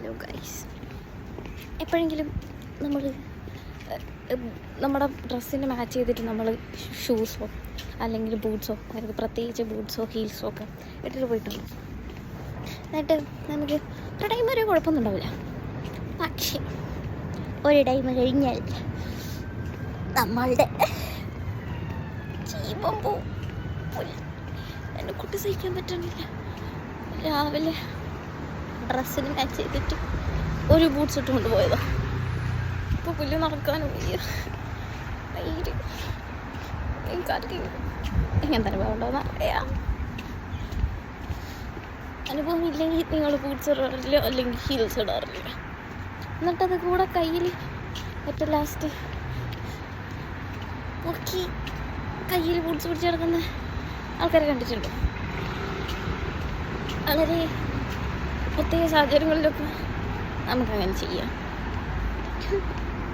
Hello guys, എപ്പോഴെങ്കിലും നമ്മൾ നമ്മുടെ ഡ്രസ്സിന് മാച്ച് ചെയ്തിട്ട് നമ്മൾ ഷൂസോ അല്ലെങ്കിൽ ബൂട്ട്സോ, അതായത് പ്രത്യേകിച്ച് ബൂട്ട്സോ ഹീൽസോ ഒക്കെ ഇട്ടിട്ട് പോയിട്ടുണ്ട്. എന്നിട്ട് നമുക്ക് ഒരു ടൈം വരെ കുഴപ്പമൊന്നും ഉണ്ടാവില്ല. പക്ഷേ ഒരു ടൈം കഴിഞ്ഞാൽ നമ്മളുടെ ജീവൻ പോവും. എന്നെ കുട്ടി സഹിക്കാൻ പറ്റണില്ല. രാവിലെ ഡ്രസ്സിന് മാച്ച് ചെയ്തിട്ട് ഒരു ബൂട്ട്സ് ഇട്ട് കൊണ്ടുപോയതാ. ഇപ്പോൾ പുല്ല് നടക്കാനും വയ്യ. എങ്ങനത്തെ അനുഭവം ഉണ്ടോയെന്ന് അറിയാം. അനുഭവം ഇല്ലെങ്കിൽ നിങ്ങൾ ബൂട്ട്സ് ഇടാറില്ല അല്ലെങ്കിൽ ഹീൽസ് ഇടാറില്ല. എന്നിട്ടത് കൂടെ കയ്യിൽ ഏറ്റവും ലാസ്റ്റ് പൊക്കി കയ്യിൽ ബൂട്ട്സ് പിടിച്ച് കിടക്കുന്ന ആൾക്കാരെ കണ്ടിട്ടുണ്ടോ? വളരെ പ്രത്യേക സാഹചര്യങ്ങളിലൊക്കെ നമുക്കങ്ങനെ ചെയ്യാം.